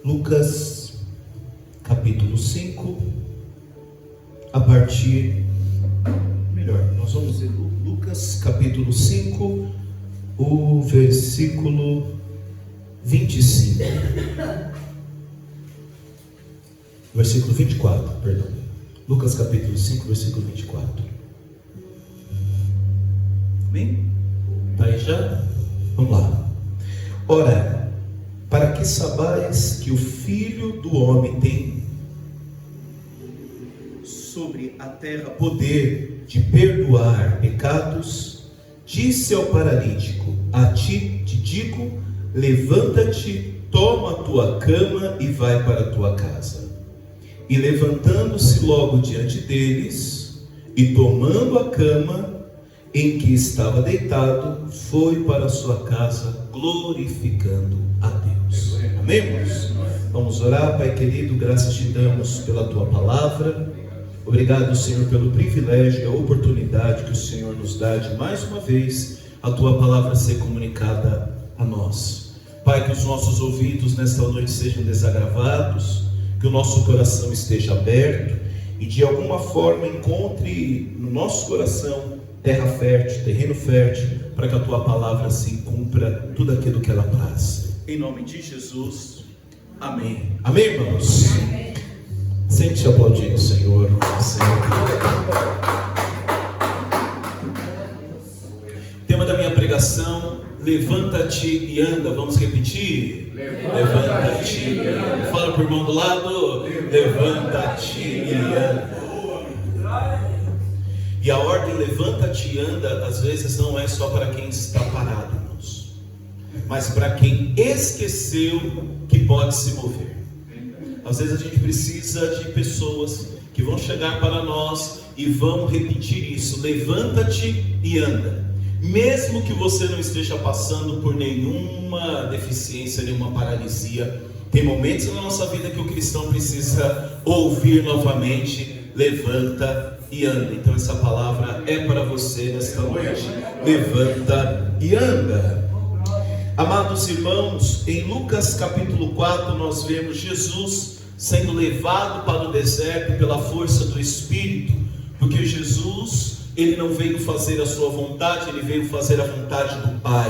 Lucas capítulo 5, nós vamos ler Lucas capítulo 5, o versículo 25. Versículo 24, perdão. Lucas capítulo 5, versículo 24. Amém? Está aí já? Vamos lá. Ora, para que sabais que o Filho do Homem tem sobre a terra poder de perdoar pecados, disse ao paralítico: a ti te digo, levanta-te, toma a tua cama e vai para a tua casa. E levantando-se logo diante deles, e tomando a cama em que estava deitado, foi para a sua casa, glorificando a Deus. Amém, irmãos? Vamos orar. Pai querido, graças te damos pela tua palavra. Obrigado, Senhor, pelo privilégio e a oportunidade que o Senhor nos dá de mais uma vez a tua palavra ser comunicada a nós. Pai, que os nossos ouvidos nesta noite sejam desagravados, que o nosso coração esteja aberto e de alguma forma encontre no nosso coração terra fértil, terreno fértil, para que a tua palavra se cumpra tudo aquilo que ela traz. Em nome de Jesus, amém. Amém, irmãos? Amém. Sente-se aplaudindo o Senhor. Tema da minha pregação: levanta-te e anda. Vamos repetir? Levanta-te e anda. Fala para o irmão do lado: levanta-te e anda. E a ordem levanta-te e anda, às vezes não é só para quem está parado, irmãos, mas para quem esqueceu que pode se mover. Às vezes a gente precisa de pessoas que vão chegar para nós e vão repetir isso: levanta-te e anda. Mesmo que você não esteja passando por nenhuma deficiência, nenhuma paralisia, tem momentos na nossa vida que o cristão precisa ouvir novamente: levanta e anda. Então essa palavra é para você nesta noite: levanta e anda. Amados irmãos, em Lucas capítulo 4 nós vemos Jesus sendo levado para o deserto pela força do Espírito, porque Jesus, ele não veio fazer a sua vontade, ele veio fazer a vontade do Pai.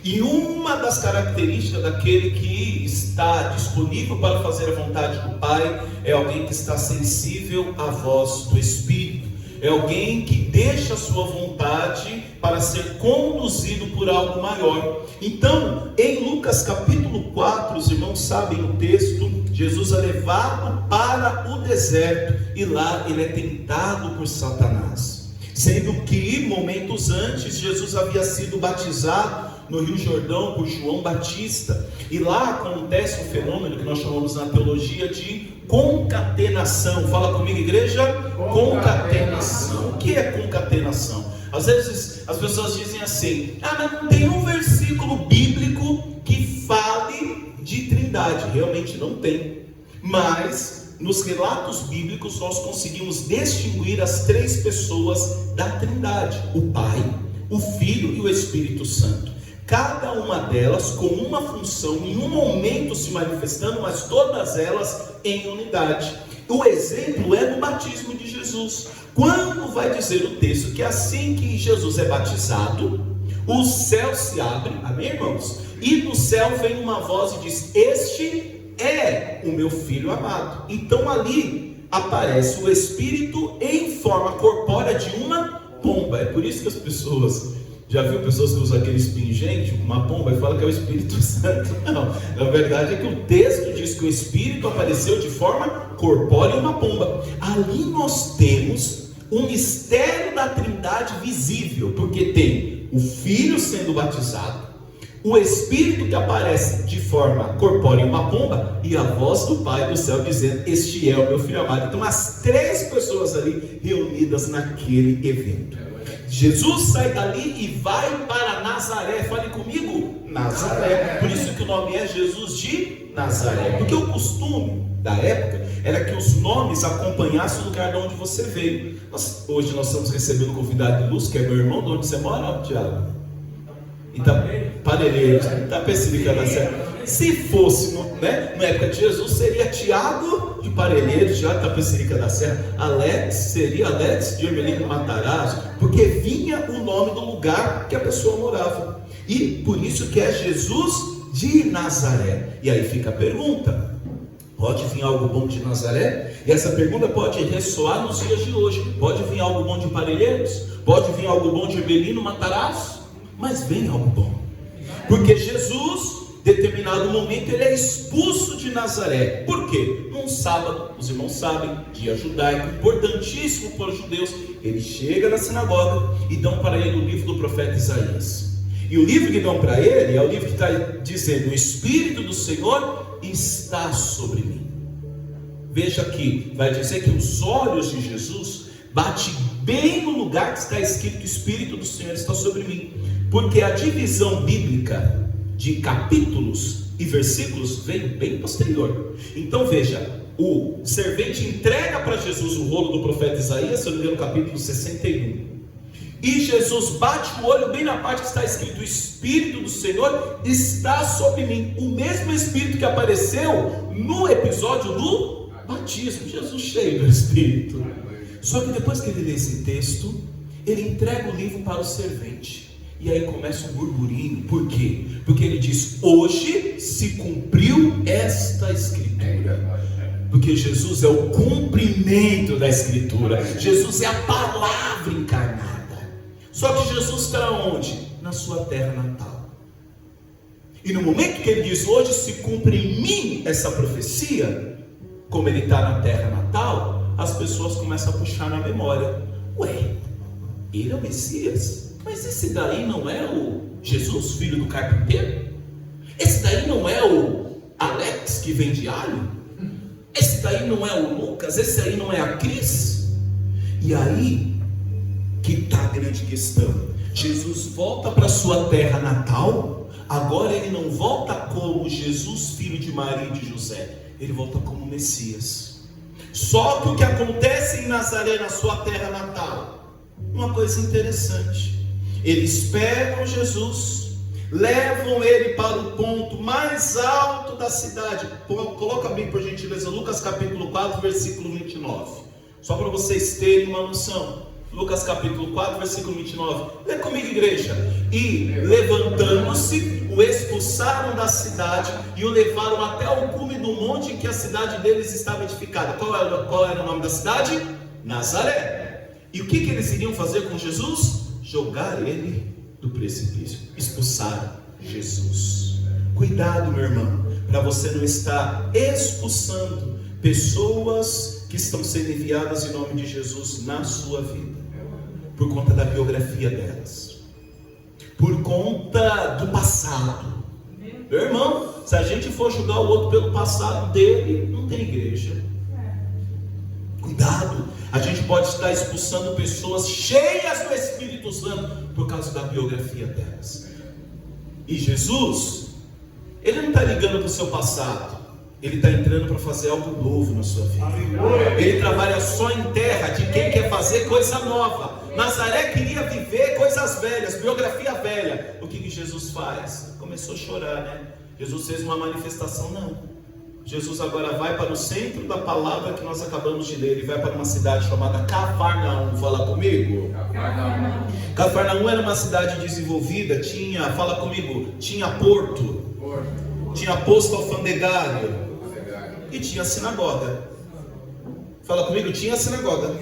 E uma das características daquele que está disponível para fazer a vontade do Pai é alguém que está sensível à voz do Espírito. É alguém que deixa a sua vontade para ser conduzido por algo maior. Então, em Lucas capítulo 4, os irmãos sabem o texto, Jesus é levado para o deserto e lá ele é tentado por Satanás. Sendo que momentos antes Jesus havia sido batizado no Rio Jordão por João Batista, e lá acontece um fenômeno que nós chamamos na teologia de concatenação. Fala comigo, igreja. Concatenação. O que é concatenação? Às vezes as pessoas dizem assim: mas não tem um versículo bíblico que fale de trindade. Realmente não tem, mas nos relatos bíblicos nós conseguimos distinguir as três pessoas da trindade: o Pai, o Filho e o Espírito Santo. Cada uma delas com uma função, em um momento se manifestando, mas todas elas em unidade. O exemplo é no batismo de Jesus. Quando vai dizer o texto que assim que Jesus é batizado, o céu se abre, amém, irmãos? E do céu vem uma voz e diz: este é o meu filho amado. Então ali aparece o Espírito em forma corpórea de uma pomba. É por isso que as pessoas... Já viu pessoas que usam aquele pingente, uma pomba, e falam que é o Espírito Santo? Não, na verdade é que o texto diz que o Espírito apareceu de forma corpórea em uma pomba. Ali nós temos o mistério da trindade visível, porque tem o Filho sendo batizado, o Espírito que aparece de forma corpórea em uma pomba, e a voz do Pai do céu dizendo: este é o meu filho amado. Então as três pessoas ali reunidas naquele evento. Jesus sai dali e vai para Nazaré. Fale comigo, Nazaré. Por isso que o nome é Jesus de Nazaré, porque o costume da época era que os nomes acompanhassem o lugar de onde você veio. Hoje nós estamos recebendo um convidado de luz, que é meu irmão. De onde você mora, Tiago? Parelheiros, Itapecerica da Serra. Se fosse na época de Jesus, seria Tiago de Parelheiro, Tiago da Tapecerica da Serra. Alex seria Alex de Hermelino Matarazzo, porque vinha o nome do lugar que a pessoa morava. E por isso que é Jesus de Nazaré. E aí fica a pergunta: pode vir algo bom de Nazaré? E essa pergunta pode ressoar nos dias de hoje. Pode vir algo bom de Parelheiros? Pode vir algo bom de Hermelino Matarazzo? Mas vem algo bom, porque Jesus, em determinado momento, ele é expulso de Nazaré. Por quê? Num sábado, os irmãos sabem, dia judaico, importantíssimo para os judeus. Ele chega na sinagoga e dão para ele o livro do profeta Isaías. E o livro que dão para ele é o livro que está dizendo: o Espírito do Senhor está sobre mim. Veja aqui, vai dizer que os olhos de Jesus batem bem no lugar que está escrito: o Espírito do Senhor está sobre mim. Porque a divisão bíblica de capítulos e versículos vem bem posterior. Então veja, o servente entrega para Jesus o rolo do profeta Isaías, se eu não me engano, capítulo 61. E Jesus bate o olho bem na parte que está escrito: o Espírito do Senhor está sobre mim. O mesmo Espírito que apareceu no episódio do batismo. Jesus cheio do Espírito. Só que depois que ele lê esse texto, ele entrega o livro para o servente. E aí começa um burburinho. Por quê? Porque ele diz: hoje se cumpriu esta escritura. Porque Jesus é o cumprimento da escritura. Jesus é a palavra encarnada. Só que Jesus está onde? Na sua terra natal. E no momento que ele diz: hoje se cumpre em mim essa profecia, como ele está na terra natal, as pessoas começam a puxar na memória: ué, ele é o Messias? Mas esse daí não é o Jesus, filho do carpinteiro? Esse daí não é o Alex que vende alho? Esse daí não é o Lucas? Esse aí não é a Cris? E aí que está a grande questão. Jesus volta para sua terra natal. Agora ele não volta como Jesus, filho de Maria e de José. Ele volta como Messias. Só que o que acontece em Nazaré, na sua terra natal, uma coisa interessante: eles pegam Jesus, levam ele para o ponto mais alto da cidade. Coloca bem, por gentileza, Lucas capítulo 4, versículo 29. Só para vocês terem uma noção. Lucas capítulo 4, versículo 29. Lê comigo, igreja. E levantando-se, o expulsaram da cidade e o levaram até o cume do monte em que a cidade deles estava edificada. Qual era o nome da cidade? Nazaré. E o que eles iriam fazer com Jesus? Jogar ele do precipício. Expulsar Jesus. Cuidado, meu irmão, para você não estar expulsando pessoas que estão sendo enviadas em nome de Jesus na sua vida, por conta da biografia delas, por conta do passado. Meu irmão, se a gente for julgar o outro pelo passado dele, não tem igreja. Cuidado, a gente pode estar expulsando pessoas cheias do Espírito Santo por causa da biografia delas. E Jesus, ele não está ligando para o seu passado. Ele está entrando para fazer algo novo na sua vida. Ele trabalha só em terra de quem quer fazer coisa nova. Nazaré queria viver coisas velhas, biografia velha. O que Jesus faz? Começou a chorar, né? Jesus fez uma manifestação, não. Jesus agora vai para o centro da palavra que nós acabamos de ler. Ele vai para uma cidade chamada Cafarnaum. Fala comigo. Cafarnaum era uma cidade desenvolvida. Fala comigo, tinha porto. Tinha posto alfandegário. E tinha sinagoga. Fala comigo, tinha sinagoga.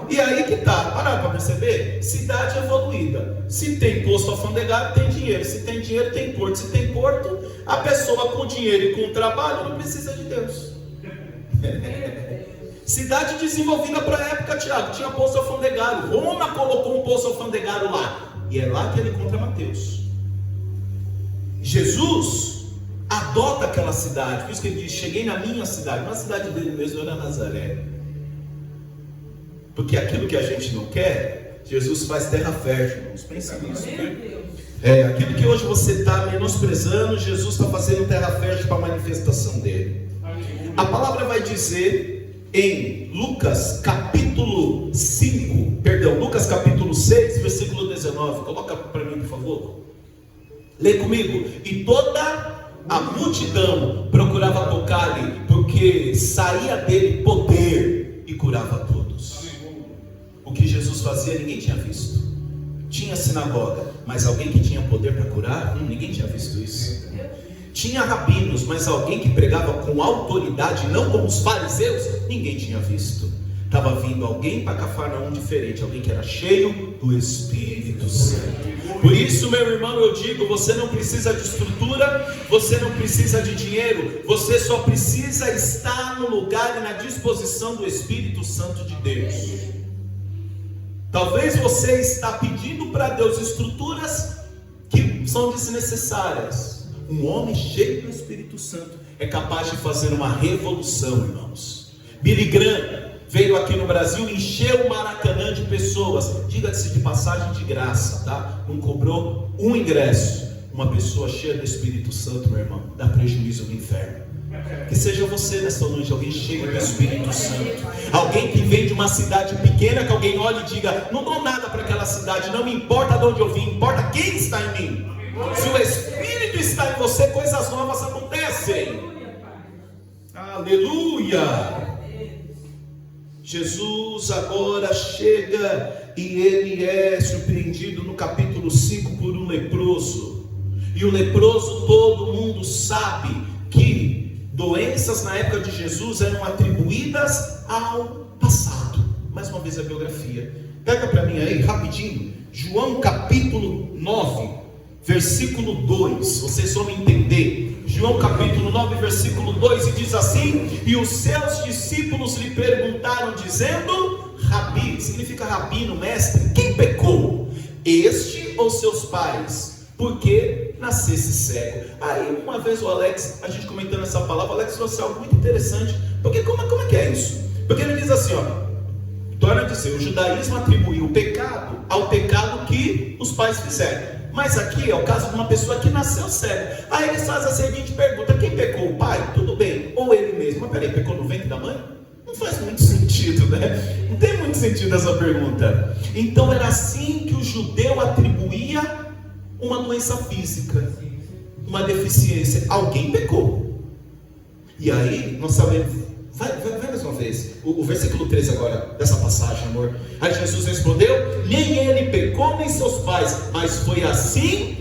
E aí que tá, pararam para perceber? Cidade evoluída. Se tem posto alfandegário, tem dinheiro. Se tem dinheiro, tem porto. Se tem porto, a pessoa com dinheiro e com trabalho não precisa de Deus. Cidade desenvolvida para a época, Tiago, tinha posto alfandegário. Roma colocou um posto alfandegário lá. E é lá que ele encontra Mateus. Jesus adota aquela cidade. Por isso que ele diz: cheguei na minha cidade. Na cidade dele mesmo era Nazaré. Porque aquilo que a gente não quer, Jesus faz terra fértil, irmãos. Pense nisso. Aquilo que hoje você está menosprezando, Jesus está fazendo terra fértil para a manifestação dele. A palavra vai dizer em Lucas capítulo 6, versículo 19. Coloca para mim, por favor. Lê comigo. E toda A multidão procurava tocar ali, porque saía dele poder e curava todos. O que Jesus fazia ninguém tinha visto. Tinha sinagoga, mas alguém que tinha poder para curar? Ninguém tinha visto isso. Tinha rabinos, mas alguém que pregava com autoridade, não como os fariseus? Ninguém tinha visto. Estava vindo alguém para Cafarnaum diferente, alguém que era cheio do Espírito Santo. Por isso, meu irmão, eu digo, você não precisa de estrutura, você não precisa de dinheiro, você só precisa estar no lugar e na disposição do Espírito Santo de Deus. Talvez você está pedindo para Deus estruturas que são desnecessárias. Um homem cheio do Espírito Santo é capaz de fazer uma revolução, irmãos. Billy Graham veio aqui no Brasil, encheu o Maracanã de pessoas, diga-se de passagem, de graça, tá? Não cobrou um ingresso. Uma pessoa cheia do Espírito Santo, meu irmão, dá prejuízo no inferno. Que seja você nessa noite, alguém cheio do Espírito Santo, alguém que vem de uma cidade pequena, que alguém olhe e diga: não dou nada para aquela cidade, não me importa de onde eu vim, importa quem está em mim. Se o Espírito está em você, coisas novas acontecem. Aleluia! Jesus agora chega e ele é surpreendido no capítulo 5 por um leproso. E o leproso, todo mundo sabe que doenças na época de Jesus eram atribuídas ao passado. Mais uma vez a biografia. Pega para mim aí, rapidinho, João capítulo 9, versículo 2. Vocês vão entender. João capítulo 9, versículo 2, e diz assim: e os seus discípulos lhe perguntaram, dizendo, Rabi, significa rabino, mestre, quem pecou? Este ou seus pais? Porque nascesse cego. Aí uma vez o Alex, a gente comentando essa palavra, o Alex trouxe algo muito interessante. Porque como é que é isso? Porque ele diz assim, torna a dizer, o judaísmo atribuiu o pecado ao pecado que os pais fizeram. Mas aqui é o caso de uma pessoa que nasceu cego. Aí eles fazem a seguinte pergunta: quem pecou? O pai? Tudo bem. Ou ele mesmo? Mas peraí, pecou no ventre da mãe? Não faz muito sentido, né? Não tem muito sentido essa pergunta. Então era assim que o judeu atribuía uma doença física, uma deficiência. Alguém pecou. E aí nós sabemos. Vai mais uma vez, o versículo 13 agora, dessa passagem, amor. Aí Jesus respondeu: nem ele pecou, nem seus pais, mas foi assim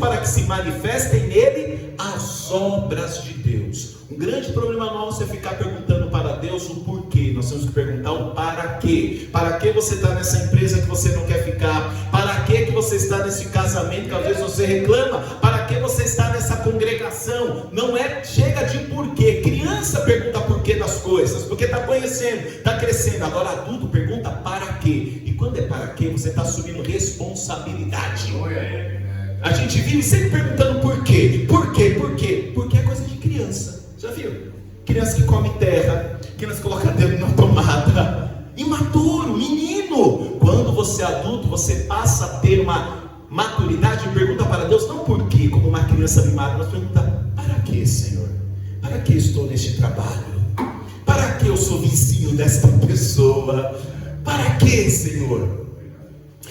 para que se manifestem nele as obras de Deus. Um grande problema nosso é ficar perguntando para Deus o porquê. Nós temos que perguntar o para quê. Para que você está nessa empresa que você não quer ficar? Para que você está nesse casamento que às vezes você reclama? Para que você está nessa congregação? Não é, chega de porquê. Criança pergunta porquê das coisas, porque está conhecendo, está crescendo. Agora adulto pergunta para quê. E quando é para quê, você está assumindo responsabilidade. A gente vive sempre perguntando por quê. Por quê? Por quê? Porque é coisa de criança. Já viu? Criança que come terra, criança que coloca dedo na tomada. Imaturo, menino. Quando você é adulto, você passa a ter uma maturidade e pergunta para Deus, não por quê, como uma criança mimada, mas pergunta: para quê, Senhor? Para que estou neste trabalho? Para que eu sou vizinho desta pessoa? Para que, Senhor?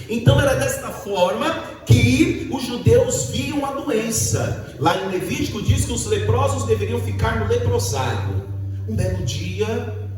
Então era desta forma que os judeus viam a doença. Lá em Levítico diz que os leprosos deveriam ficar no leprosário. Um belo dia,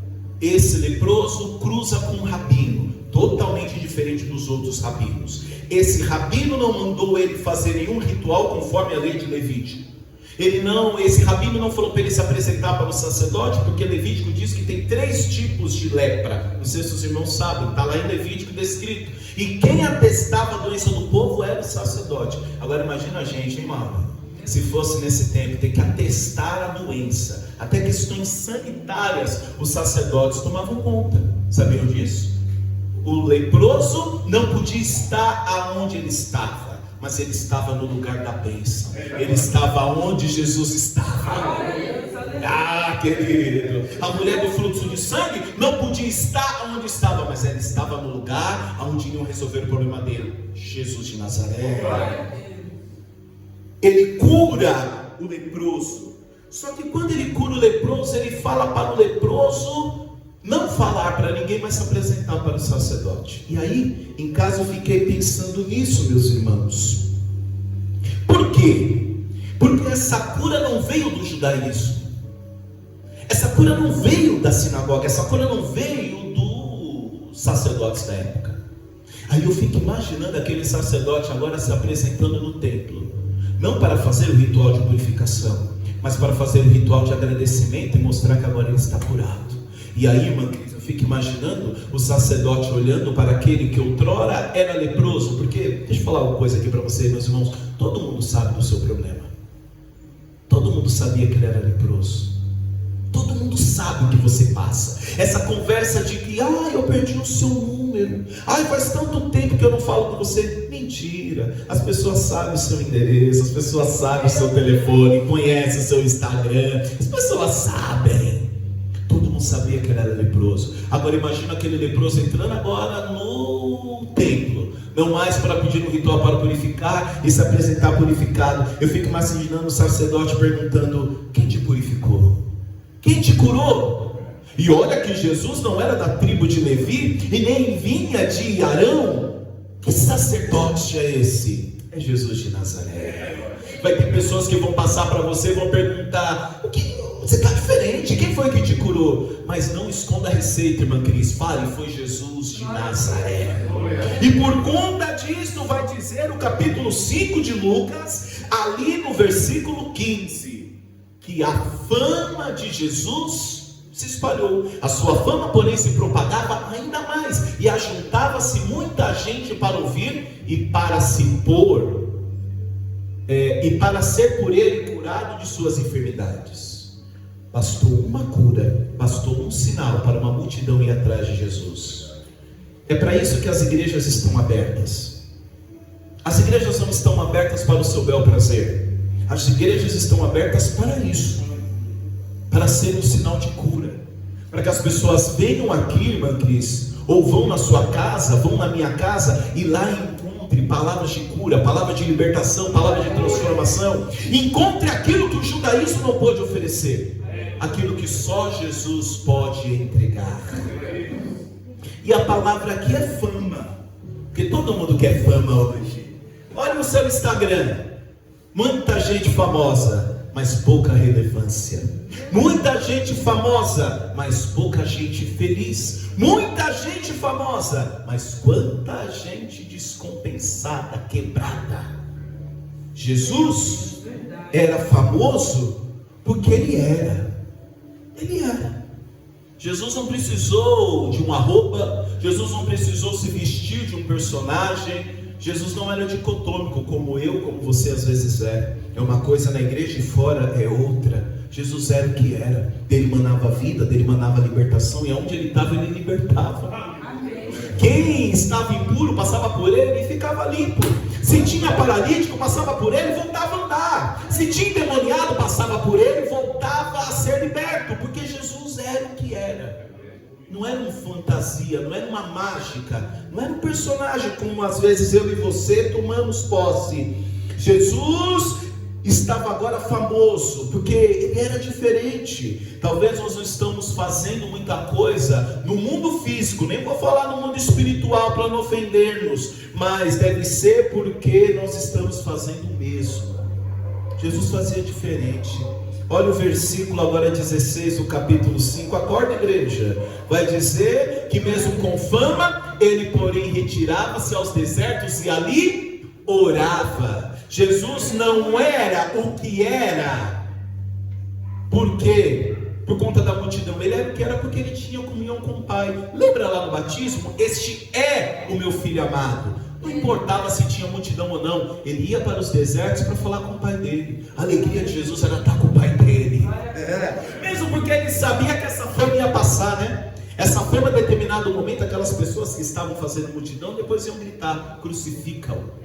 esse leproso cruza com um rabino, totalmente diferente dos outros rabinos. Esse rabino não mandou ele fazer nenhum ritual conforme a lei de Levítico. Esse rabino não falou para ele se apresentar para o sacerdote, porque Levítico diz que tem 3 tipos de lepra. Não sei se os irmãos sabem, está lá em Levítico descrito. E quem atestava a doença do povo era o sacerdote. Agora imagina a gente, hein, irmão? Se fosse nesse tempo, ter que atestar a doença, até questões sanitárias, os sacerdotes tomavam conta. Sabiam disso? O leproso não podia estar aonde ele estava, mas ele estava no lugar da bênção. Ele estava onde Jesus estava. Ah, querido, a mulher do fluxo de sangue não podia estar onde estava, mas ela estava no lugar onde iam resolver o problema dele. Jesus de Nazaré. Ele cura o leproso. Só que quando ele cura o leproso, ele fala para o leproso não falar para ninguém, mas se apresentar para o sacerdote. E aí, em casa eu fiquei pensando nisso, meus irmãos. Por Por quê? Porque essa cura não veio do judaísmo. Essa cura não veio da sinagoga. Essa cura não veio dos sacerdotes da época. Aí eu fico imaginando aquele sacerdote agora se apresentando no templo, não para fazer o ritual de purificação, mas para fazer o ritual de agradecimento e mostrar que agora ele está curado. E aí, irmã, eu fico imaginando o sacerdote olhando para aquele que outrora era leproso. Porque, deixa eu falar uma coisa aqui para vocês, meus irmãos, todo mundo sabe do seu problema. Todo mundo sabia que ele era leproso. Todo mundo sabe o que você passa. Essa conversa de que, eu perdi o seu número, faz tanto tempo que eu não falo com você. Mentira, as pessoas sabem o seu endereço, as pessoas sabem o seu telefone, conhecem o seu Instagram, as pessoas sabem. Todo mundo sabia que ele era leproso. Agora imagina aquele leproso entrando agora no templo, não mais para pedir um ritual para purificar e se apresentar purificado. Eu fico imaginando o sacerdote perguntando: quem te purificou? Quem te curou? E olha que Jesus não era da tribo de Levi e nem vinha de Arão. Que sacerdote é esse? É Jesus de Nazaré. Vai ter pessoas que vão passar para você e vão perguntar: você está diferente, quem foi que te curou? Mas não esconda a receita, irmã Cris. Fale: foi Jesus de Nazaré. E por conta disso vai dizer o capítulo 5 de Lucas, ali no versículo 15, que a fama de Jesus se espalhou. A sua fama, porém, se propagava ainda mais, e ajuntava-se muita gente para ouvir e para se pôr, e para ser por ele curado de suas enfermidades. Bastou uma cura, bastou um sinal para uma multidão ir atrás de Jesus. É para isso que as igrejas estão abertas. As igrejas não estão abertas para o seu bel prazer. As igrejas estão abertas para isso, para ser um sinal de cura, para que as pessoas venham aqui, irmã Cris, ou vão na sua casa, vão na minha casa, e lá encontre palavras de cura, palavras de libertação, palavras de transformação. Encontre aquilo que o judaísmo não pôde oferecer, aquilo que só Jesus pode entregar. E a palavra aqui é fama, porque todo mundo quer fama hoje. Olha no seu Instagram, muita gente famosa, mas pouca relevância. Muita gente famosa, mas pouca gente feliz. Muita gente famosa, mas quanta gente descompensada, quebrada. Jesus era famoso porque ele era. Ele era. Jesus não precisou de uma roupa, Jesus não precisou se vestir de um personagem. Jesus não era dicotômico como eu, como você às vezes é. É uma coisa na igreja e fora é outra. Jesus era o que era. Dele manava vida, dele manava libertação, e aonde ele estava, ele libertava. Quem estava impuro passava por ele e ficava limpo. Se tinha paralítico, passava por ele e voltava a andar. Se tinha endemoniado, passava por ele e voltava a ser liberto, porque Jesus era o que era. Não era uma fantasia, não era uma mágica, não era um personagem como às vezes eu e você tomamos posse. Jesus estava agora famoso, porque ele era diferente. Talvez nós não estamos fazendo muita coisa no mundo físico, nem vou falar no mundo espiritual para não ofendermos, mas deve ser porque nós estamos fazendo o mesmo. Jesus fazia diferente. Olha o versículo agora 16 do capítulo 5, acorda, igreja. Vai dizer que mesmo com fama, ele porém retirava-se aos desertos e ali orava. Jesus não era o que era, por quê? Por conta da multidão. Ele era o que era porque ele tinha comunhão com o Pai. Lembra lá no batismo? Este é o meu filho amado. Não importava se tinha multidão ou não, ele ia para os desertos para falar com o Pai dele. A alegria de Jesus era estar com o Pai dele. Mesmo porque ele sabia que essa fama ia passar, né? Essa fama, em determinado momento, aquelas pessoas que estavam fazendo multidão, depois iam gritar: crucifica-o.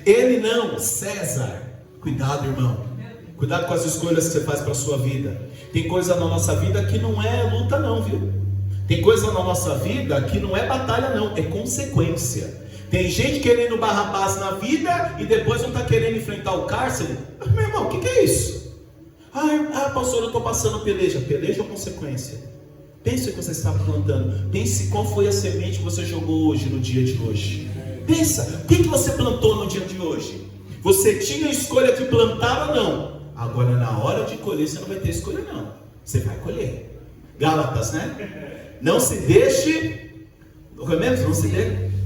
Ele não, César. Cuidado, irmão. Cuidado com as escolhas que você faz para a sua vida. Tem coisa na nossa vida que não é luta não, viu? Tem coisa na nossa vida que não é batalha não, é consequência. Tem gente querendo Barrabás na vida e depois não está querendo enfrentar o cárcere. Meu irmão, o que é isso? Pastor, eu estou passando peleja. Peleja ou consequência? Pense o que você está plantando. Pense qual foi a semente que você jogou hoje, no dia de hoje. Pensa, o que você plantou no dia de hoje? Você tinha escolha de plantar ou não? Agora na hora de colher você não vai ter escolha não. Você vai colher. Gálatas, né? Não se deixe,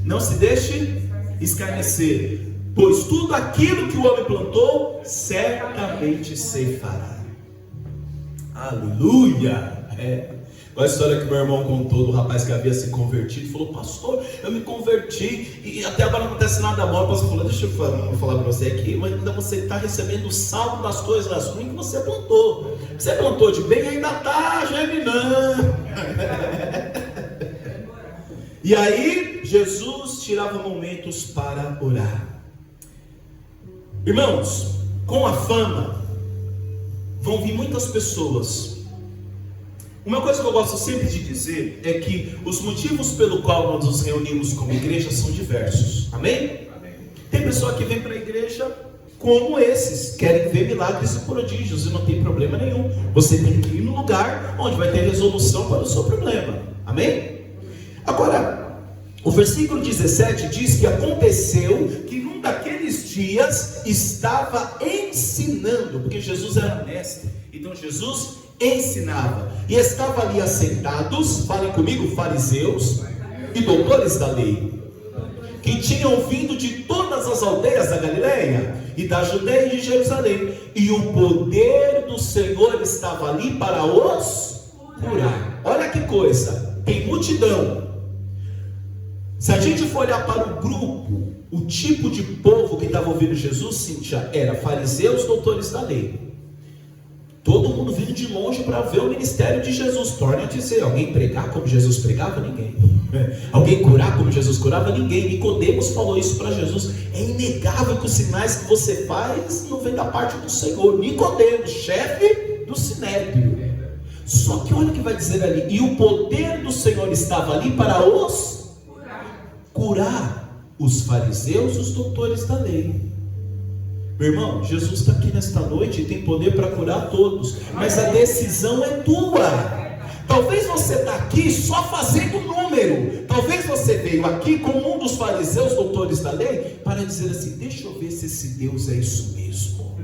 não se deixe escarnecer, pois tudo aquilo que o homem plantou, certamente ceifará. Aleluia! Olha a história que meu irmão contou do rapaz que havia se convertido. Falou: pastor, eu me converti e até agora não acontece nada bom. O pastor falou: deixa eu falar para você aqui, mas ainda você está recebendo o saldo das coisas ruins que você plantou. Você plantou de bem e ainda está germinando. E aí Jesus tirava momentos para orar. Irmãos, com a fama vão vir muitas pessoas. Uma coisa que eu gosto sempre de dizer é que os motivos pelo qual nós nos reunimos como igreja são diversos. Amém? Amém. Tem pessoa que vem para a igreja como esses, querem ver milagres e prodígios, e não tem problema nenhum. Você tem que ir no lugar onde vai ter resolução para o seu problema. Amém? Agora, o versículo 17 diz que aconteceu que num daqueles dias estava ensinando, porque Jesus era mestre. Então Jesus ensinava, e estava ali assentados, falem comigo, fariseus e doutores da lei, que tinham vindo de todas as aldeias da Galileia e da Judeia e de Jerusalém, e o poder do Senhor estava ali para os curar. Olha que coisa, tem multidão. Se a gente for olhar para o grupo, o tipo de povo que estava ouvindo Jesus, Cíntia, era fariseus, doutores da lei. Todo mundo vindo de longe para ver o ministério de Jesus. Torna a dizer, alguém pregar como Jesus pregava? Ninguém. Alguém curar como Jesus curava? Ninguém. Nicodemos falou isso para Jesus. É inegável que os sinais que você faz não vêm da parte do Senhor. Nicodemos, chefe do sinédrio. Só que olha o que vai dizer ali. E o poder do Senhor estava ali para os curar os fariseus e os doutores da lei. Meu irmão, Jesus está aqui nesta noite e tem poder para curar todos, mas a decisão é tua. Talvez você está aqui só fazendo número. Talvez você veio aqui como um dos fariseus, doutores da lei, para dizer assim: deixa eu ver se esse Deus é isso mesmo.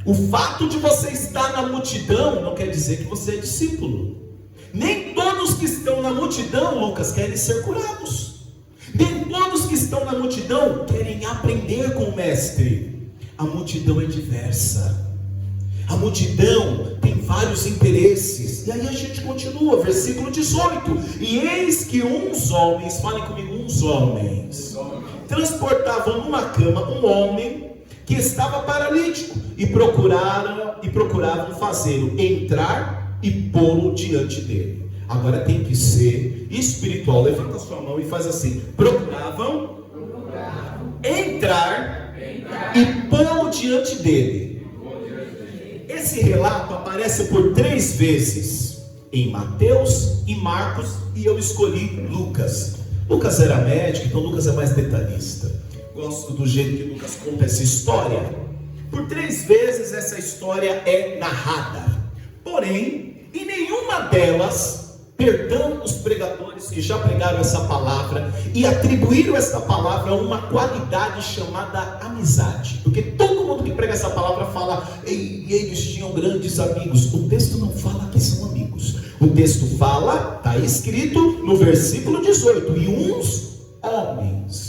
O fato de você estar na multidão não quer dizer que você é discípulo. Nem todos que estão na multidão, Lucas, querem ser curados. Nem todos que estão na multidão querem aprender com o mestre. A multidão é diversa. A multidão tem vários interesses. E aí a gente continua, versículo 18. E eis que uns homens, falem comigo, uns homens, transportavam numa cama um homem que estava paralítico, e procuravam fazê-lo entrar e pô-lo diante dele. Agora tem que ser espiritual. Levanta sua mão e faz assim: procuravam entrar e pô-lo diante dele. Esse relato aparece por 3 vezes em Mateus e Marcos, e eu escolhi Lucas. Lucas era médico, então Lucas é mais detalhista. Gosto do jeito que Lucas conta essa história. Por 3 vezes essa história é narrada. Porém, em nenhuma delas, perdão os pregadores que já pregaram essa palavra e atribuíram essa palavra a uma qualidade chamada amizade. Porque todo mundo que prega essa palavra fala: e eles tinham grandes amigos. O texto não fala que são amigos. O texto fala, está escrito no versículo 18: e uns homens.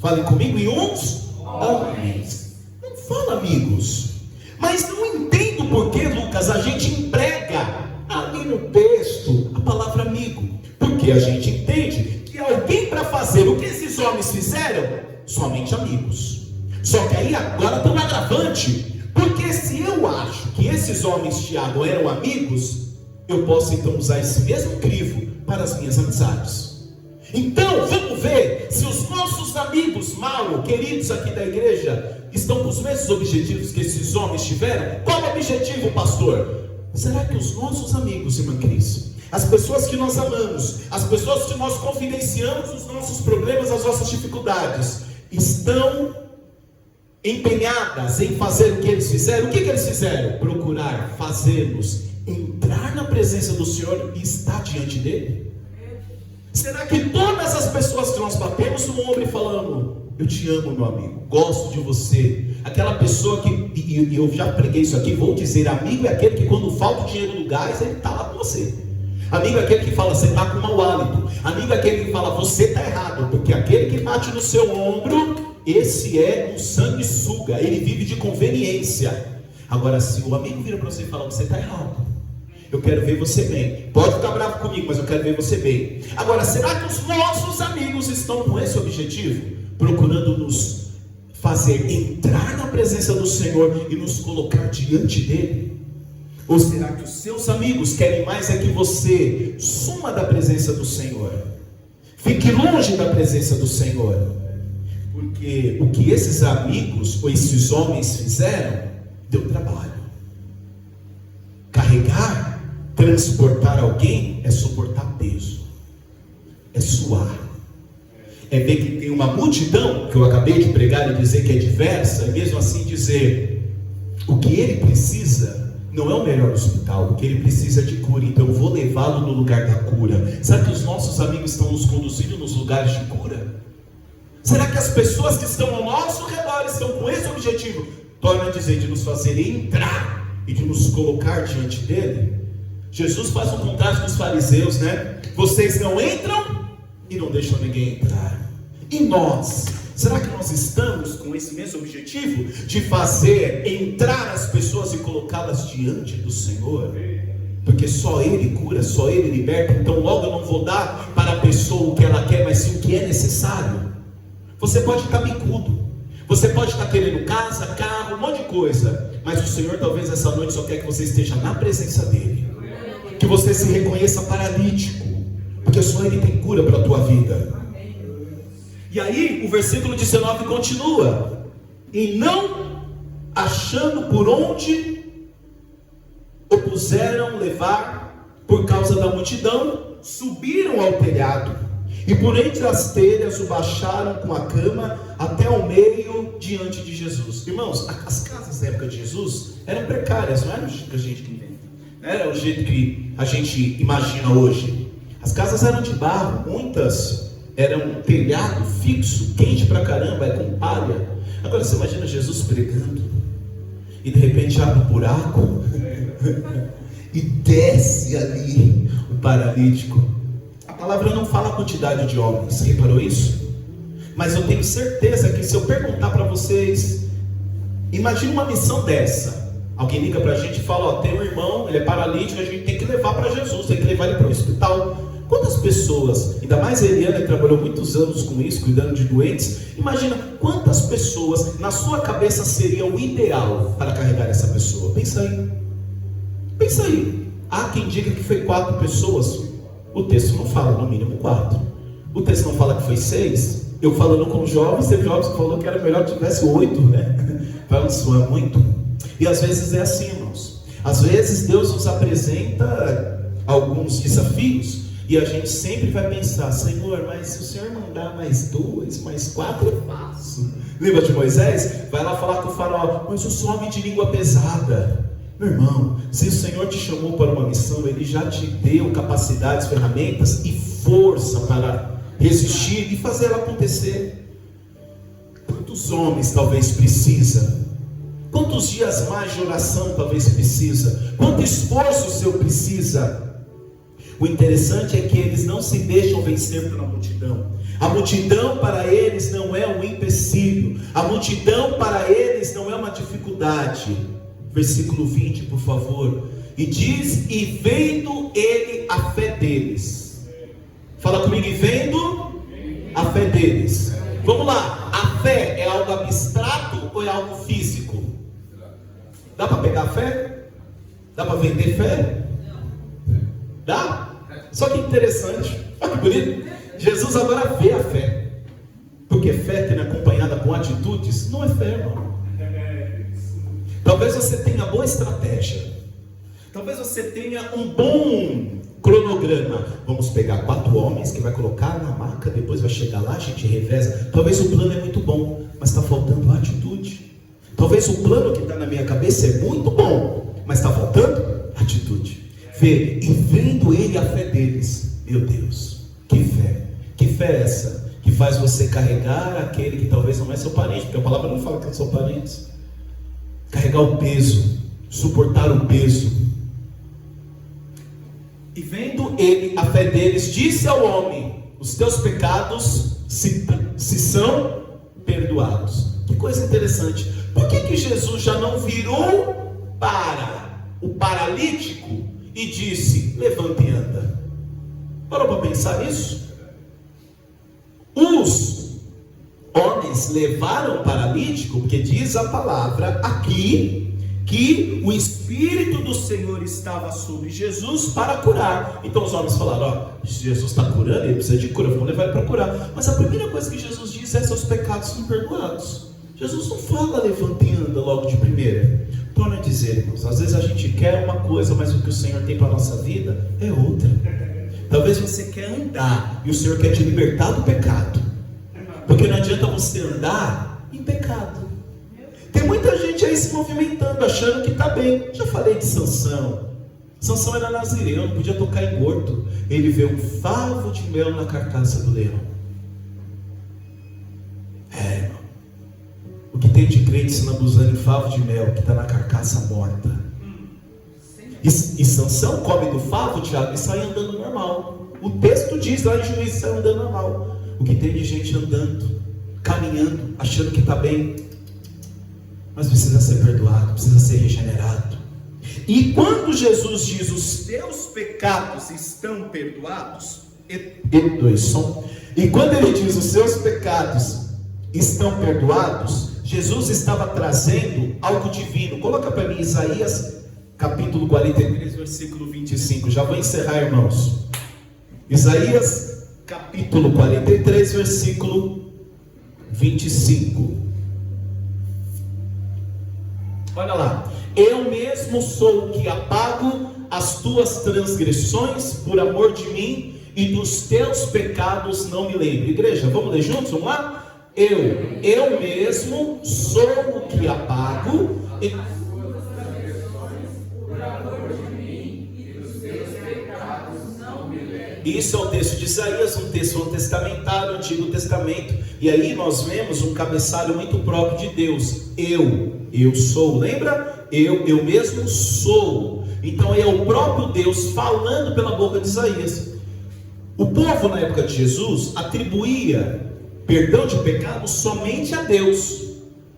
Falem comigo, e uns homens. Não fala amigos. Mas não entendo por que, Lucas, a gente emprega ali no texto a palavra amigo, porque a gente entende que alguém para fazer o que esses homens fizeram, somente amigos. Só que aí agora tem um agravante, porque se eu acho que esses homens, Tiago, eram amigos, eu posso então usar esse mesmo crivo para as minhas amizades. Então vamos ver se os nossos amigos, Mauro, queridos aqui da igreja, estão com os mesmos objetivos que esses homens tiveram. Qual o objetivo, pastor? Será que os nossos amigos, irmã Cris, as pessoas que nós amamos, as pessoas que nós confidenciamos os nossos problemas, as nossas dificuldades, estão empenhadas em fazer o que eles fizeram? O que eles fizeram? Procurar fazê-los entrar na presença do Senhor e estar diante dele. Será que todas as pessoas que nós batemos no ombro e falamos: eu te amo, meu amigo, gosto de você, aquela pessoa que, e eu já preguei isso aqui, vou dizer, amigo é aquele que quando falta o dinheiro do gás, ele está lá com você. Amigo é aquele que fala: você está com mau hálito. Amigo é aquele que fala: você está errado. Porque aquele que bate no seu ombro, esse é um sanguessuga, ele vive de conveniência. Agora, se o amigo vira para você e fala: você está errado, eu quero ver você bem, pode ficar bravo comigo, mas eu quero ver você bem. Agora, será que os nossos amigos estão com esse objetivo? Procurando nos fazer entrar na presença do Senhor e nos colocar diante dele? Ou será que os seus amigos querem mais é que você suma da presença do Senhor, fique longe da presença do Senhor? Porque o que esses amigos ou esses homens fizeram deu trabalho. Carregar, transportar alguém é suportar peso, é suar, é ver que tem uma multidão, que eu acabei de pregar e dizer que é diversa, e mesmo assim dizer: o que ele precisa não é o melhor hospital, o que ele precisa é de cura, então eu vou levá-lo no lugar da cura. Será que os nossos amigos estão nos conduzindo nos lugares de cura? Será que as pessoas que estão ao nosso redor estão com esse objetivo? Torna a dizer, de nos fazer entrar e de nos colocar diante dele. Jesus faz um contraste com os fariseus, né? Vocês não entram e não deixam ninguém entrar. E nós? Será que nós estamos com esse mesmo objetivo? De fazer entrar as pessoas e colocá-las diante do Senhor? Porque só Ele cura, só Ele liberta. Então logo eu não vou dar para a pessoa o que ela quer, mas sim o que é necessário. Você pode estar bicudo, você pode estar querendo casa, carro, um monte de coisa, mas o Senhor talvez essa noite só quer que você esteja na presença dEle, que você se reconheça paralítico, porque só Ele tem cura para a tua vida. E aí o versículo 19 continua: e não achando por onde o puseram levar por causa da multidão, subiram ao telhado, e por entre as telhas o baixaram com a cama até ao meio diante de Jesus. Irmãos, as casas da época de Jesus eram precárias, não era o jeito que a gente inventa, não era o jeito que a gente imagina hoje. As casas eram de barro, muitas eram um telhado fixo, quente pra caramba, é com palha. Agora você imagina Jesus pregando, e de repente abre um buraco e desce ali o paralítico. A palavra não fala a quantidade de homens, você reparou isso? Mas eu tenho certeza que se eu perguntar para vocês, imagine uma missão dessa. Alguém liga para a gente e fala: ó, tem um irmão, ele é paralítico, a gente tem que levar para Jesus, tem que levar ele para o hospital. Quantas pessoas, ainda mais a Eliana que trabalhou muitos anos com isso, cuidando de doentes, imagina quantas pessoas na sua cabeça seria o ideal para carregar essa pessoa? Pensa aí. Pensa aí. Há quem diga que foi 4 pessoas. O texto não fala, no mínimo 4. O texto não fala que foi 6. Eu falando com jovens, teve jovens que falou que era melhor que tivesse 8, né? Para não soar muito. E às vezes é assim, irmãos. Às vezes Deus nos apresenta alguns desafios e a gente sempre vai pensar: Senhor, mas se o Senhor mandar mais 2, mais 4, eu faço. Lembra de Moisés? Vai lá falar com o faraó: mas eu sou homem de língua pesada. Meu irmão, se o Senhor te chamou para uma missão, Ele já te deu capacidades, ferramentas e força para resistir e fazer ela acontecer. Quantos homens talvez precisa? Quantos dias mais de oração talvez precisa? Quanto esforço o seu precisa? O interessante é que eles não se deixam vencer pela multidão. A multidão para eles não é um empecilho. A multidão para eles não é uma dificuldade. Versículo 20, por favor. E diz: e vendo ele a fé deles. Fala comigo: e vendo a fé deles. Vamos lá. A fé é algo abstrato ou é algo físico? Dá para pegar fé? Dá para vender fé? Dá? Só que interessante. Olha que bonito. Jesus agora vê a fé. Porque fé tendo acompanhada com atitudes não é fé, irmão. Talvez você tenha boa estratégia, talvez você tenha um bom cronograma. Vamos pegar 4 homens que vai colocar na maca, depois vai chegar lá, a gente reveza. Talvez o plano é muito bom, mas está faltando atitude. Talvez o plano que está na minha cabeça é muito bom, mas está faltando atitude. Vê, e vendo ele a fé deles, meu Deus, Que fé? Que fé é essa? Que faz você carregar aquele que talvez não é seu parente, porque a palavra não fala que são parentes. Carregar o peso, suportar o peso. E vendo ele a fé deles, disse ao homem: os teus pecados se são perdoados. Que coisa interessante. Por que Jesus já não virou para o paralítico e disse: levanta e anda? Parou para pensar nisso? Os homens levaram o paralítico, porque diz a palavra aqui que o Espírito do Senhor estava sobre Jesus para curar. Então os homens falaram: Jesus está curando, ele precisa de cura, vamos levar ele para curar. Mas a primeira coisa que Jesus diz é: seus pecados são perdoados. Jesus não fala levanta e anda logo de primeira. Torna a dizer, irmãos, às vezes a gente quer uma coisa, mas o que o Senhor tem para a nossa vida é outra. Talvez você quer andar e o Senhor quer te libertar do pecado, porque não adianta você andar em pecado. Tem muita gente aí se movimentando, achando que está bem. Já falei de Sansão. Sansão era nazireu, não podia tocar em morto. Ele vê um favo de mel na carcaça do leão. Irmão, o que tem de crente se lambuzando em favo de mel que está na carcaça morta? E Sansão come do favo, Tiago, e sai andando normal. O texto diz lá em Juízes, sai andando normal. O que tem de gente andando, caminhando, achando que está bem, mas precisa ser perdoado, precisa ser regenerado. E quando Jesus diz: os teus pecados estão perdoados, e quando ele diz os seus pecados estão perdoados, Jesus estava trazendo algo divino. Coloca para mim Isaías capítulo 43, versículo 25. Já vou encerrar, irmãos. Isaías capítulo 43, versículo 25. Olha lá: eu mesmo sou o que apago as tuas transgressões por amor de mim, e dos teus pecados não me lembro. Igreja, vamos ler juntos? Vamos lá? Eu mesmo sou o que apago Isso é o texto de Isaías, um texto testamentário, Antigo Testamento. E aí nós vemos um cabeçalho muito próprio de Deus. Eu sou, lembra? Eu mesmo sou. Então é o próprio Deus falando pela boca de Isaías. O povo na época de Jesus atribuía perdão de pecado somente a Deus,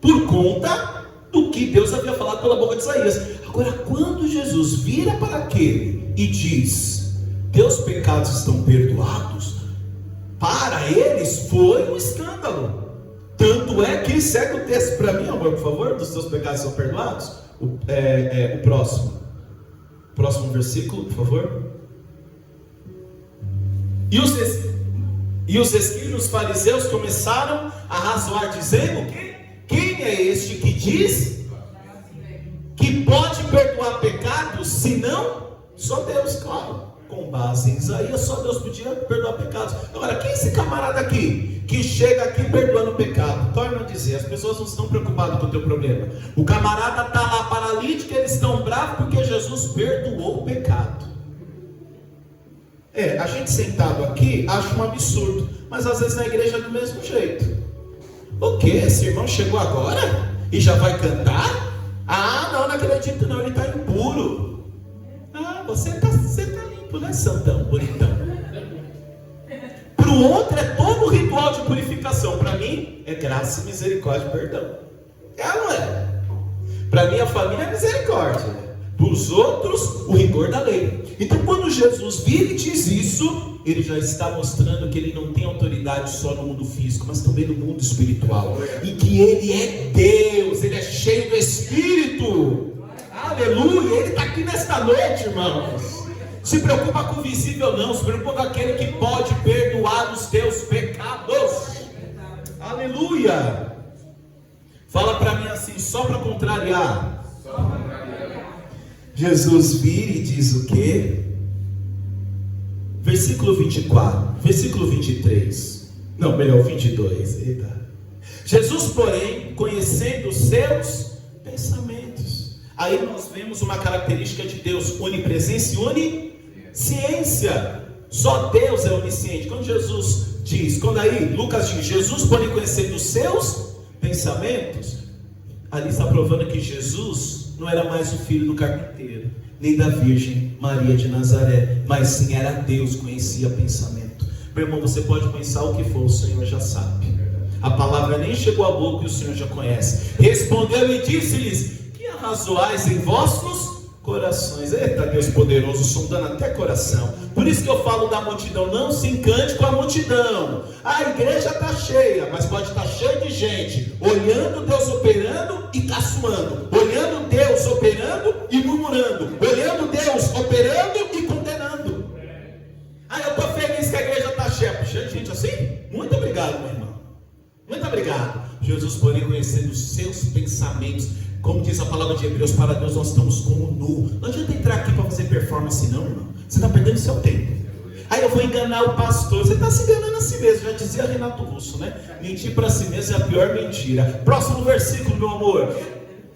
por conta do que Deus havia falado pela boca de Isaías. Agora, quando Jesus vira para aquele e diz: teus pecados estão perdoados, para eles foi um escândalo. Tanto é que, segue o texto para mim, amor, por favor, dos teus pecados são perdoados. O próximo versículo, por favor. E os escribas fariseus começaram a razoar, dizendo: quem é este que diz que pode perdoar pecados, senão só Deus? Claro, com base em Isaías, só Deus podia perdoar pecados. Agora, quem é esse camarada aqui, que chega aqui perdoando pecado? Torna a dizer, as pessoas não estão preocupadas com o teu problema. O camarada está lá paralítico, eles estão bravos porque Jesus perdoou o pecado. A gente sentado aqui acha um absurdo, mas às vezes na igreja é do mesmo jeito. O que? Esse irmão chegou agora e já vai cantar? Não acredito não, ele está impuro. Você está limpo, né, santão, bonitão? Para o outro é todo o ritual de purificação. Para mim é graça, misericórdia e perdão. Não é? Para minha família é misericórdia. Para os outros, o rigor da lei. Então, quando Jesus vira e diz isso, ele já está mostrando que ele não tem autoridade só no mundo físico, mas também no mundo espiritual. E que ele é Deus, ele é cheio do Espírito. Aleluia! Ele está aqui nesta noite, irmãos. Se preocupa com o visível não, se preocupa com aquele que pode perdoar os teus pecados. Aleluia! Fala para mim assim, só para contrariar. Jesus vira e diz o quê? Versículo 24, versículo 23. Não, melhor, 22. Eita. Jesus, porém, conhecendo os seus pensamentos. Aí nós vemos uma característica de Deus: onipresença e onisciência. Só Deus é onisciente. Quando Jesus diz, quando aí Lucas diz, Jesus pode conhecer dos seus pensamentos, ali está provando que Jesus não era mais o filho do carpinteiro, nem da Virgem Maria de Nazaré, mas sim era Deus, conhecia pensamento. Meu irmão, você pode pensar o que for, o Senhor já sabe. A palavra nem chegou à boca e o Senhor já conhece. Respondeu e disse-lhes: que arrazoais em vossos corações? Eita, Deus poderoso, sondando até coração. Por isso que eu falo da multidão, não se encante com a multidão. A igreja está cheia, mas pode estar cheia de gente olhando Deus operando e caçoando, olhando Deus operando e murmurando, olhando Deus operando e condenando. Eu estou feliz que a igreja está cheia. Cheia de gente assim? Muito obrigado, meu irmão. Muito obrigado. Jesus, porém, conhecendo os seus pensamentos, como diz a palavra de Hebreus, para Deus nós estamos como nu. Não adianta entrar aqui para fazer performance não, irmão. Você está perdendo seu tempo. Aí eu vou enganar o pastor. Você está se enganando a si mesmo. Já dizia Renato Russo, né? Mentir para si mesmo é a pior mentira. Próximo versículo, meu amor.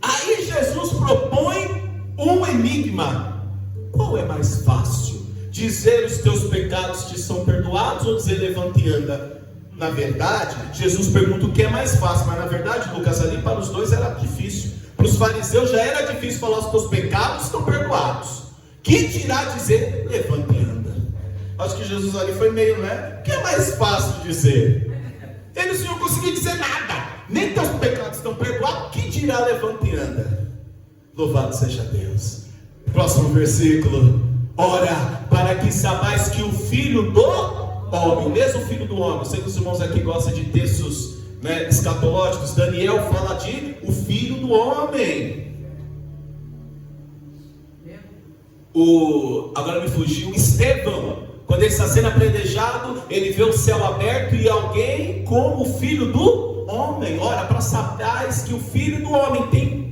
Aí Jesus propõe um enigma. Qual é mais fácil? Dizer os teus pecados te são perdoados ou dizer levanta e anda? Na verdade, Jesus pergunta o que é mais fácil, mas na verdade, Lucas, ali para os dois era difícil. Para os fariseus já era difícil falar: os teus pecados estão perdoados. Que dirá dizer levanta e anda? Acho que Jesus ali foi meio, né? O que é mais fácil dizer? Eles não iam conseguir dizer nada. Nem teus pecados estão perdoados. Que dirá levanta e anda? Louvado seja Deus. Próximo versículo. Ora, para que saibais que o Filho do Homem, mesmo o Filho do Homem, sei que os irmãos aqui gostam de textos, né, escatológicos. Daniel fala de o Filho do Homem. Agora me fugiu, Estevão, quando ele está sendo apedrejado, ele vê o céu aberto e alguém como o Filho do Homem. Ora, para saberes que o Filho do Homem tem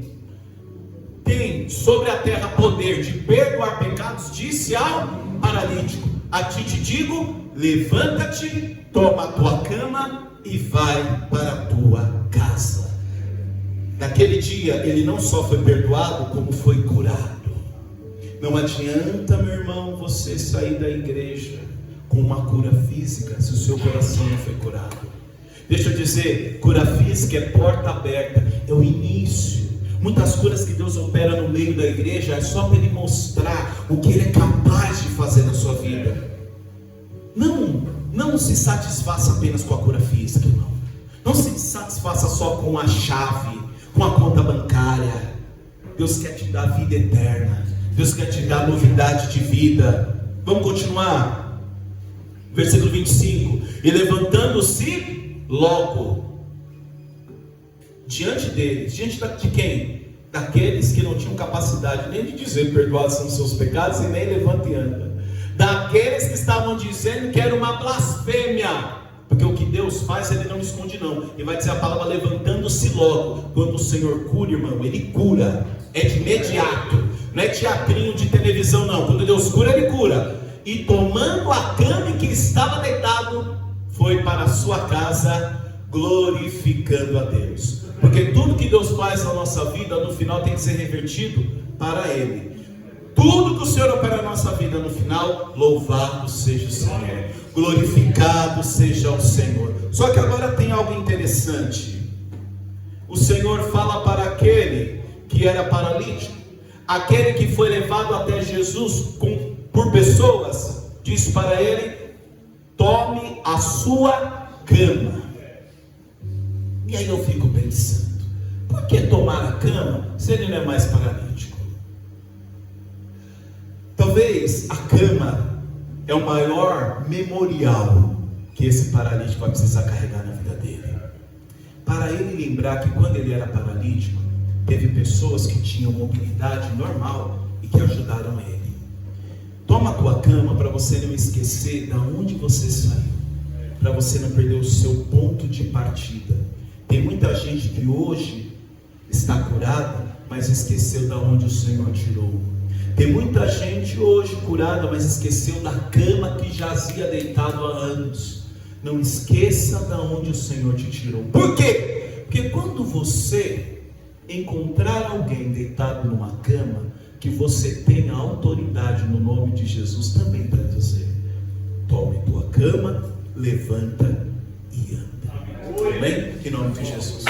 sobre a terra poder de perdoar pecados, disse ao paralítico: a ti te digo, levanta-te, toma a tua cama e vai para a tua casa. Naquele dia ele não só foi perdoado, como foi curado. Não adianta, meu irmão, você sair da igreja com uma cura física se o seu coração não foi curado. Deixa eu dizer, cura física é porta aberta, é o início. Muitas curas que Deus opera no meio da igreja é só para Ele mostrar o que Ele é capaz de fazer na sua vida. Não se satisfaça apenas com a cura física, irmão. Não se satisfaça só com a chave, com a conta bancária. Deus quer te dar vida eterna. Deus quer te dar novidade de vida. Vamos continuar. Versículo 25. E levantando-se logo, diante deles, diante de quem? Daqueles que não tinham capacidade nem de dizer perdoados são os seus pecados e nem levanta e anda. Daqueles que estavam dizendo que era uma blasfêmia, porque o que Deus faz Ele não esconde não. Ele vai dizer a palavra levantando-se logo. Quando o Senhor cura, irmão, Ele cura, é de imediato. Não é teatrinho de televisão não. Quando Deus cura, Ele cura. E tomando a cama em que estava deitado, foi para a sua casa, glorificando a Deus. Porque tudo que Deus faz na nossa vida, no final tem que ser revertido para Ele. Tudo que o Senhor opera na nossa vida, no final, louvado seja o Senhor, glorificado seja o Senhor. Só que agora tem algo interessante. O Senhor fala para aquele que era paralítico, aquele que foi levado até Jesus por pessoas, diz para ele: tome a sua cama. E aí eu fico pensando, por que tomar a cama se ele não é mais paralítico? Talvez a cama é o maior memorial que esse paralítico vai precisar carregar na vida dele. Para ele lembrar que quando ele era paralítico, teve pessoas que tinham mobilidade normal e que ajudaram ele. Toma a tua cama para você não esquecer de onde você saiu, para você não perder o seu ponto de partida. Tem muita gente que hoje está curada, mas esqueceu de onde o Senhor tirou. Tem muita gente hoje curada, mas esqueceu da cama que jazia deitado há anos. Não esqueça de onde o Senhor te tirou. Por quê? Porque quando você encontrar alguém deitado numa cama, que você tenha autoridade no nome de Jesus também para dizer: tome tua cama, levanta e anda. Amém? Em nome de Jesus.